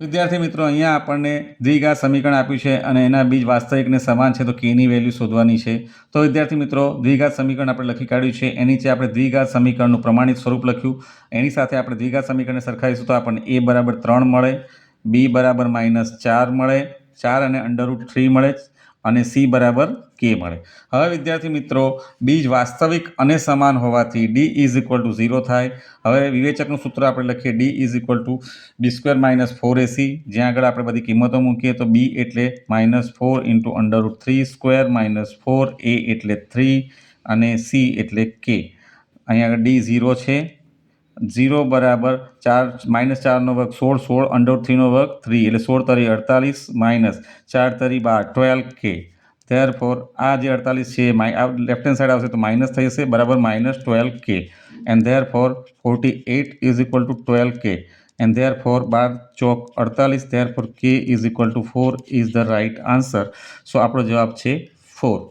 વિદ્યાર્થી મિત્રો, અહીંયા આપણને દ્વિઘાત સમીકરણ આપ્યું છે અને એના બીજ વાસ્તવિકને સમાન છે, તો કેની વેલ્યુ શોધવાની છે. તો વિદ્યાર્થી મિત્રો, દ્વિઘાત સમીકરણ આપણે લખી કાઢ્યું છે. એની નીચે આપણે દ્વિઘાત સમીકરણનું પ્રમાણિત સ્વરૂપ લખ્યું. એની સાથે આપણે દ્વિઘાત સમીકરણને સરખાવીશું તો આપણને a બરાબર 3 મળે, b બરાબર -4 મળે, 4 અને √3 મળે અને c બરાબર k મળે. હવે વિદ્યાર્થી મિત્રો, બીજ વાસ્તવિક અને સમાન હોવાથી d = 0 થાય. હવે વિવેચકનું સૂત્ર આપણે લખીએ, d = b² - 4ac. જ્યાં આગળ આપણે બધી કિંમતો મૂકીએ તો b એટલે -4 × √3² - 4, a એટલે 3 અને c એટલે k. અહીંયા આગળ d 0 છે. 0 બરાબર 4 -4 નો વર્ગ 16, 16 √3 નો વર્ગ 3 એટલે 16 તરી 48 -4 તરી 12 12k. Therefore આ જે 48 છે લેફ્ટ હેન્ડ સાઈડ આવશે તો માઇનસ થઈ જશે, બરાબર -12k. And therefore 48 = 12k. And therefore 12 Chowk 48. Therefore k = 4 is the right answer. So આપણો જવાબ છે 4.